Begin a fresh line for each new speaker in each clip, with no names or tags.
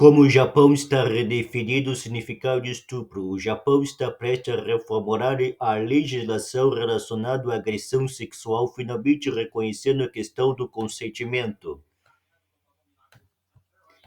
Como o Japão está redefinindo o significado de estupro, o Japão está prestes a reformular a legislação relacionada à agressão sexual, finalmente reconhecendo a questão do consentimento.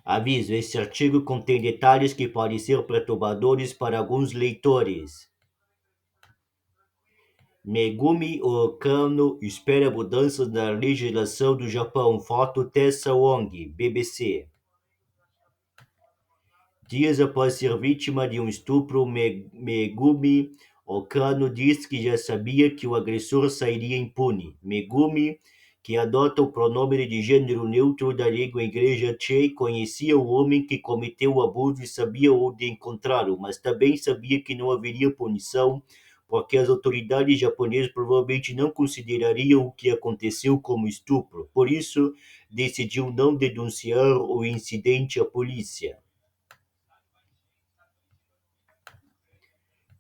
Aviso: este artigo contém detalhes que podem ser perturbadores para alguns leitores. Megumi Okano espera mudanças na legislação do Japão. Foto Tessa Wong, BBC. Dias após ser vítima de um estupro, Megumi Okano diz que já sabia que o agressor sairia impune. Megumi, que adota o pronome de gênero neutro da língua inglesa Che, conhecia o homem que cometeu o abuso e sabia onde encontrá-lo, mas também sabia que não haveria punição, porque as autoridades japonesas provavelmente não considerariam o que aconteceu como estupro. Por isso, decidiu não denunciar o incidente à polícia.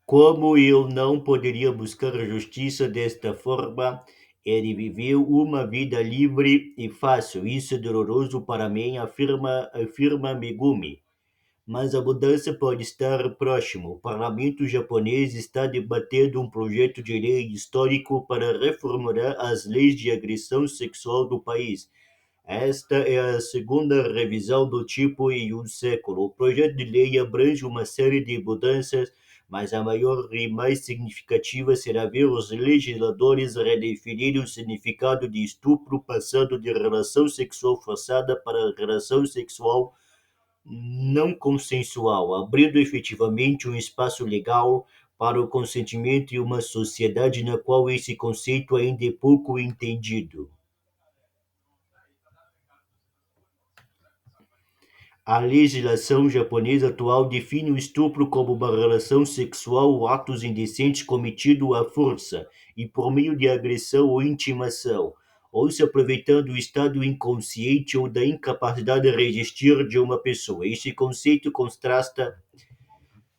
Como eu não poderia buscar justiça desta forma, ele viveu uma vida livre e fácil. Isso é doloroso para mim, afirma Megumi. Mas a mudança pode estar próximo. O parlamento japonês está debatendo um projeto de lei histórico para reformular as leis de agressão sexual do país. Esta é a segunda revisão do tipo em um século. O projeto de lei abrange uma série de mudanças, mas a maior e mais significativa será ver os legisladores redefinirem o significado de estupro, passando de relação sexual forçada para relação sexual não consensual, abrindo efetivamente um espaço legal para o consentimento em uma sociedade na qual esse conceito ainda é pouco entendido. A legislação japonesa atual define o estupro como uma relação sexual ou atos indecentes cometido à força e por meio de agressão ou intimação, ou se aproveitando do estado inconsciente ou da incapacidade de resistir de uma pessoa. Este conceito contrasta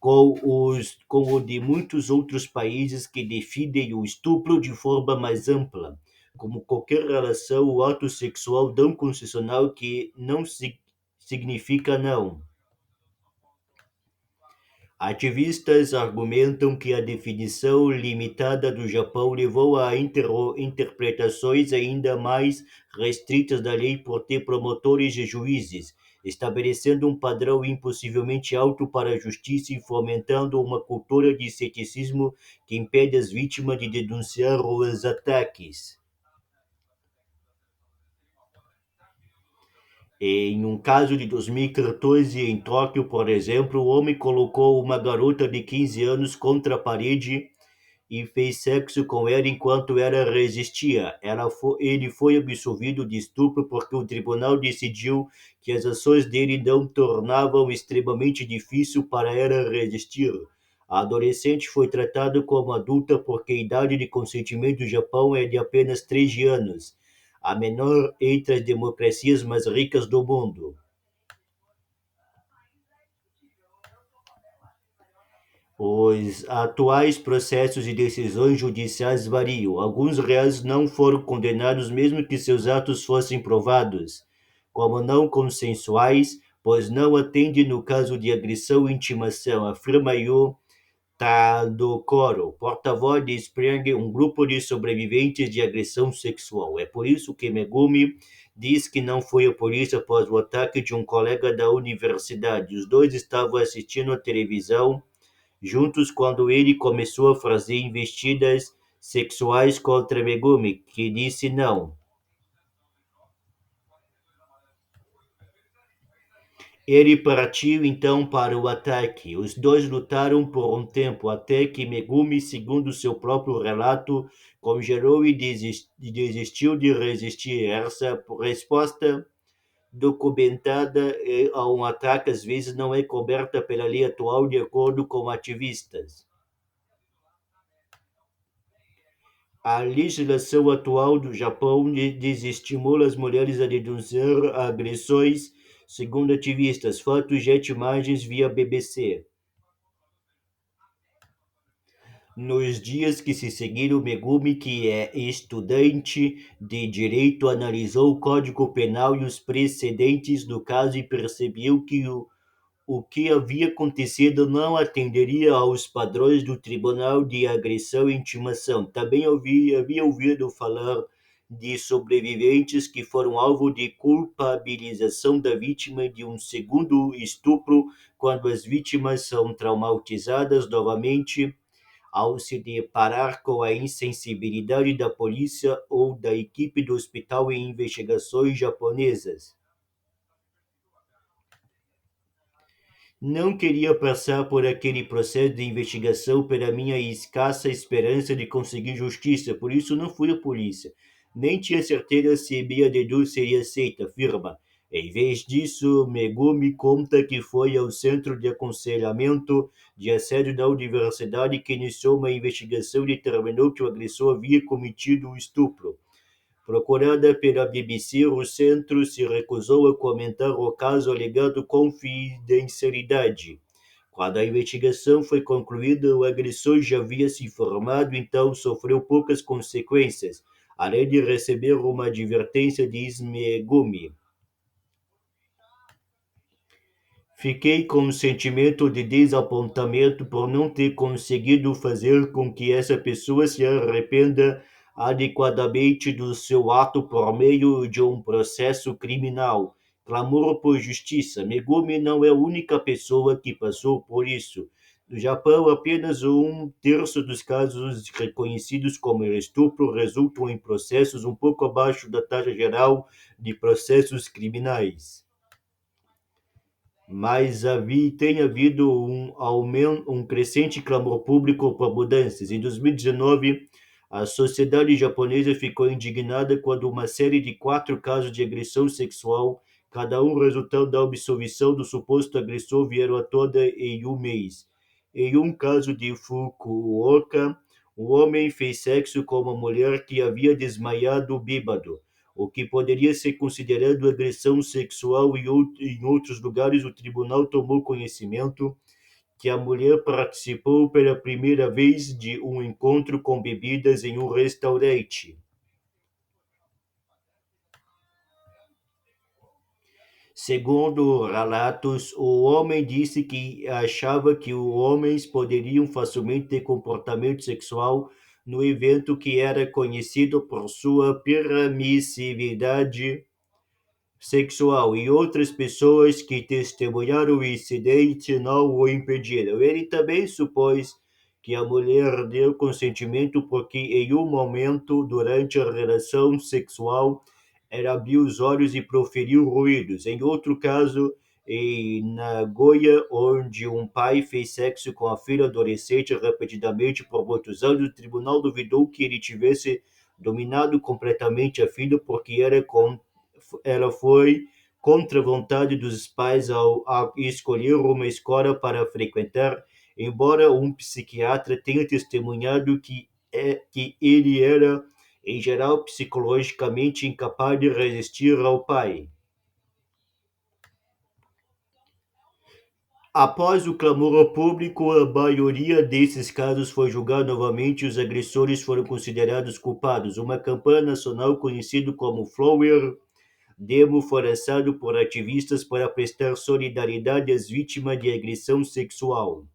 com o de muitos outros países que definem o estupro de forma mais ampla, como qualquer relação ou ato sexual não consensual que não significa não. Ativistas argumentam que a definição limitada do Japão levou a interpretações ainda mais restritas da lei por ter promotores e juízes, estabelecendo um padrão impossivelmente alto para a justiça e fomentando uma cultura de ceticismo que impede as vítimas de denunciar os ataques. Em um caso de 2014, em Tóquio, por exemplo, o homem colocou uma garota de 15 anos contra a parede e fez sexo com ela enquanto ela resistia. Ele foi absolvido de estupro porque o tribunal decidiu que as ações dele não tornavam extremamente difícil para ela resistir. A adolescente foi tratada como adulta porque a idade de consentimento do Japão é de apenas 13 anos, a menor entre as democracias mais ricas do mundo. Os atuais processos e decisões judiciais variam. Alguns réus não foram condenados mesmo que seus atos fossem provados como não consensuais, pois não atendem no caso de agressão e intimação, afirma Yu Tadokoro, porta-voz de Spring, um grupo de sobreviventes de agressão sexual. É por isso que Megumi diz que não foi a polícia após o ataque de um colega da universidade. Os dois estavam assistindo a televisão juntos quando ele começou a fazer investidas sexuais contra Megumi, que disse não. Ele partiu então para o ataque. Os dois lutaram por um tempo, até que Megumi, segundo seu próprio relato, congelou e desistiu de resistir. Essa resposta documentada a um ataque às vezes não é coberta pela lei atual, de acordo com ativistas. A legislação atual do Japão desestimula as mulheres a denunciar agressões, segundo ativistas. Fatos Jet Imagens via BBC. Nos dias que se seguiram, Megumi, que é estudante de direito, analisou o Código Penal e os precedentes do caso e percebeu que o que havia acontecido não atenderia aos padrões do Tribunal de Agressão e Intimação. Também havia ouvido falar de sobreviventes que foram alvo de culpabilização da vítima de um segundo estupro, quando as vítimas são traumatizadas novamente ao se deparar com a insensibilidade da polícia ou da equipe do hospital em investigações japonesas. Não queria passar por aquele processo de investigação pela minha escassa esperança de conseguir justiça, por isso não fui à polícia. Nem tinha certeza se minha denúncia seria aceita, afirma. Em vez disso, Megumi conta que foi ao Centro de Aconselhamento de Assédio da Universidade que iniciou uma investigação e determinou que o agressor havia cometido o estupro. Procurada pela BBC, o centro se recusou a comentar o caso alegando confidencialidade. Quando a investigação foi concluída, o agressor já havia se informado, então sofreu poucas consequências, além de receber uma advertência de Megumi. Fiquei com um sentimento de desapontamento por não ter conseguido fazer com que essa pessoa se arrependa adequadamente do seu ato por meio de um processo criminal. Clamor por justiça. Megumi não é a única pessoa que passou por isso. No Japão, apenas um terço dos casos reconhecidos como estupro resultam em processos um pouco abaixo da taxa geral de processos criminais, mas tem havido um crescente clamor público por mudanças. Em 2019, a sociedade japonesa ficou indignada quando uma série de 4 casos de agressão sexual, cada um resultando da absolvição do suposto agressor, vieram à tona em um mês. Em um caso de Fukuoka, um homem fez sexo com uma mulher que havia desmaiado bêbado, o que poderia ser considerado agressão sexual. Em outros lugares, o tribunal tomou conhecimento que a mulher participou pela primeira vez de um encontro com bebidas em um restaurante. Segundo relatos, o homem disse que achava que os homens poderiam facilmente ter comportamento sexual no evento, que era conhecido por sua permissividade sexual, e outras pessoas que testemunharam o incidente não o impediram. Ele também supôs que a mulher deu consentimento porque, em um momento durante a relação sexual, ela abriu os olhos e proferiu ruídos. Em outro caso, em Nagoya, onde um pai fez sexo com a filha adolescente repetidamente por muitos anos, o tribunal duvidou que ele tivesse dominado completamente a filha porque ela foi contra a vontade dos pais ao escolher uma escola para frequentar, embora um psiquiatra tenha testemunhado que ele era, em geral, psicologicamente incapaz de resistir ao pai. Após o clamor público, a maioria desses casos foi julgada novamente e os agressores foram considerados culpados. Uma campanha nacional conhecida como Flower Demo foi lançado por ativistas para prestar solidariedade às vítimas de agressão sexual.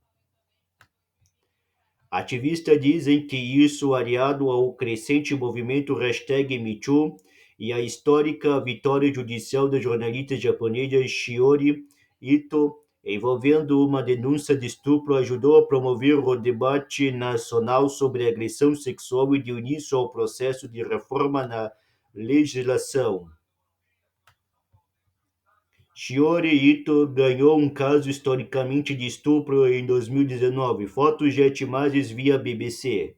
Ativistas dizem que isso, aliado ao crescente movimento #MeToo e à histórica vitória judicial da jornalista japonesa Shiori Ito, envolvendo uma denúncia de estupro, ajudou a promover o debate nacional sobre agressão sexual e deu início ao processo de reforma na legislação. Shiori Ito ganhou um caso historicamente de estupro em 2019. Fotos e imagens via BBC.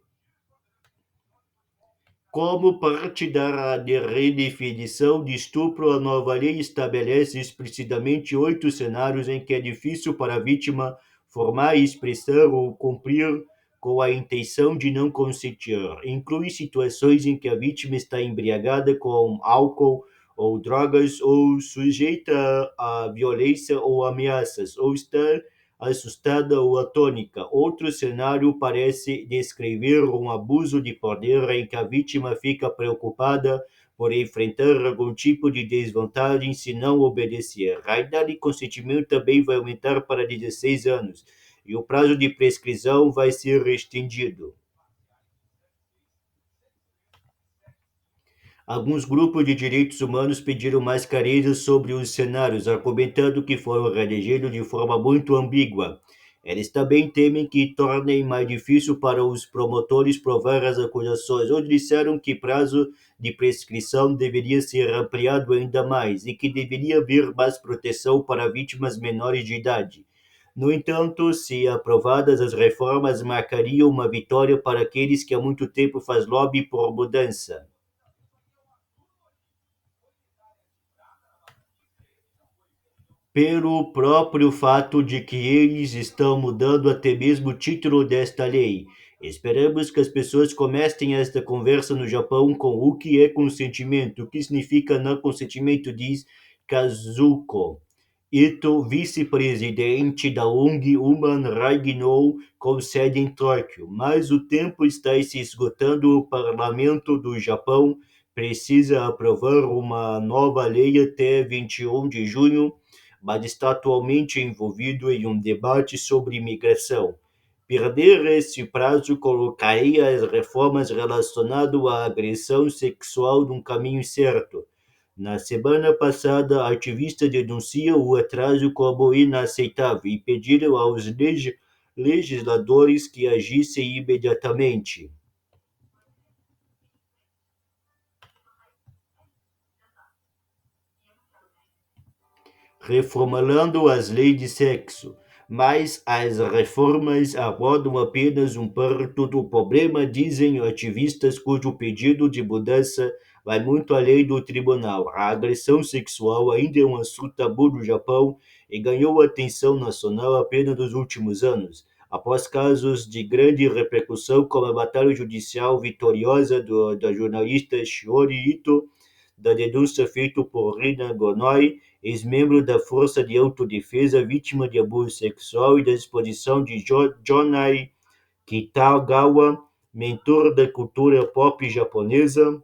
Como parte da redefinição de estupro, a nova lei estabelece explicitamente 8 cenários em que é difícil para a vítima formar, expressar ou cumprir com a intenção de não consentir. Inclui situações em que a vítima está embriagada com álcool ou drogas, ou sujeita a violência ou ameaças, ou está assustada ou atônica. Outro cenário parece descrever um abuso de poder em que a vítima fica preocupada por enfrentar algum tipo de desvantagem se não obedecer. A idade de consentimento também vai aumentar para 16 anos e o prazo de prescrição vai ser estendido. Alguns grupos de direitos humanos pediram mais clareza sobre os cenários, argumentando que foram redigidos de forma muito ambígua. Eles também temem que tornem mais difícil para os promotores provar as acusações, ou disseram que o prazo de prescrição deveria ser ampliado ainda mais e que deveria haver mais proteção para vítimas menores de idade. No entanto, se aprovadas, as reformas marcariam uma vitória para aqueles que há muito tempo fazem lobby por mudança. Pelo próprio fato de que eles estão mudando até mesmo o título desta lei. Esperamos que as pessoas comecem esta conversa no Japão com o que é consentimento, o que significa não consentimento, diz Kazuko Ito, vice-presidente da ONG Human Rights No, com sede em Tóquio. Mas o tempo está se esgotando. O parlamento do Japão precisa aprovar uma nova lei até 21 de junho, mas está atualmente envolvido em um debate sobre imigração. Perder esse prazo colocaria as reformas relacionadas à agressão sexual num caminho certo. Na semana passada, ativistas denunciam o atraso como inaceitável e pediram aos legisladores que agissem imediatamente. Reformulando as leis de sexo, mas as reformas abordam apenas um parto do problema, dizem ativistas cujo pedido de mudança vai muito além do tribunal. A agressão sexual ainda é um assunto tabu no Japão e ganhou atenção nacional apenas nos últimos anos, após casos de grande repercussão, como a batalha judicial vitoriosa da jornalista Shiori Ito, da denúncia feita por Rina Gonoi, ex-membro da Força de Autodefesa vítima de abuso sexual, e da exposição de Jonai Kitagawa, mentor da cultura pop japonesa.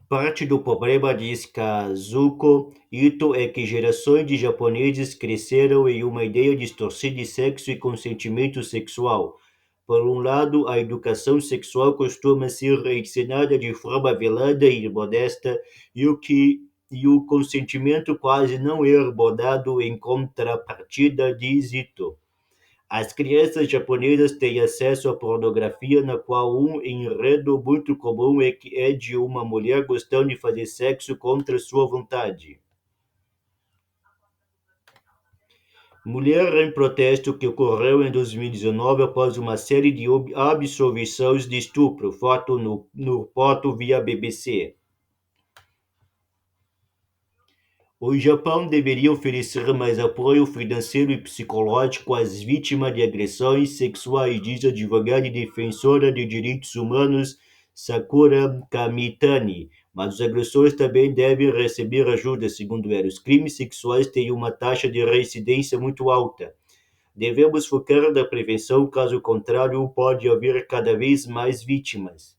Parte do problema, diz Kazuko Ito, é que gerações de japoneses cresceram em uma ideia distorcida de sexo e consentimento sexual. Por um lado, a educação sexual costuma ser ensinada de forma velada e modesta, e o consentimento quase não é abordado. Em contrapartida, diz Ito, as crianças japonesas têm acesso à pornografia, na qual um enredo muito comum é que é de uma mulher gostando de fazer sexo contra sua vontade. Mulher em protesto que ocorreu em 2019 após uma série de absolvições de estupro, foto no foto via BBC. O Japão deveria oferecer mais apoio financeiro e psicológico às vítimas de agressões sexuais, diz a advogada e defensora de direitos humanos Sakura Kamitani. Mas os agressores também devem receber ajuda, segundo ela. Os crimes sexuais têm uma taxa de reincidência muito alta. Devemos focar na prevenção, caso contrário, pode haver cada vez mais vítimas.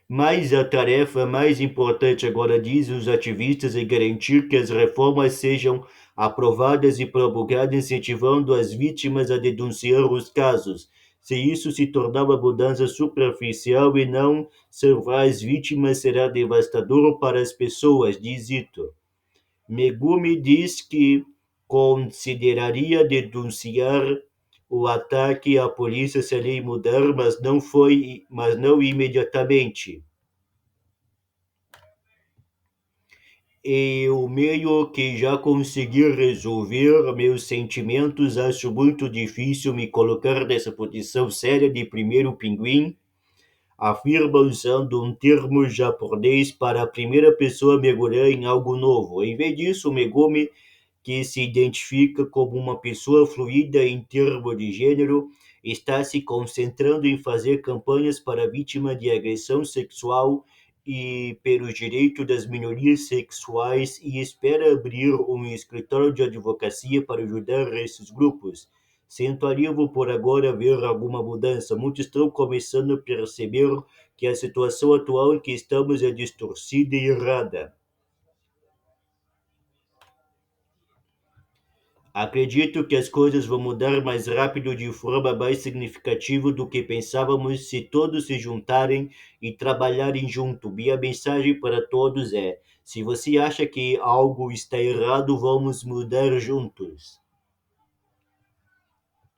Mas a tarefa mais importante agora, dizem os ativistas, é garantir que as reformas sejam aprovadas e promulgadas, incentivando as vítimas a denunciar os casos. Se isso se tornar uma mudança superficial e não salvar as vítimas, será devastador para as pessoas, diz Ito. Megumi diz que consideraria denunciar o ataque à polícia se a lei mudar, mas não imediatamente. Eu meio que já consegui resolver meus sentimentos. Acho muito difícil me colocar nessa posição séria de primeiro pinguim, afirma usando um termo japonês para a primeira pessoa mergulhar em algo novo. Em vez disso, Megumi, que se identifica como uma pessoa fluida em termos de gênero, está se concentrando em fazer campanhas para vítimas de agressão sexual e pelos direitos das minorias sexuais, e espera abrir um escritório de advocacia para ajudar esses grupos. Sinto alívio por agora ver alguma mudança. Muitos estão começando a perceber que a situação atual em que estamos é distorcida e errada. Acredito que as coisas vão mudar mais rápido de forma mais significativa do que pensávamos se todos se juntarem e trabalharem junto. Minha mensagem para todos é: se você acha que algo está errado, vamos mudar juntos.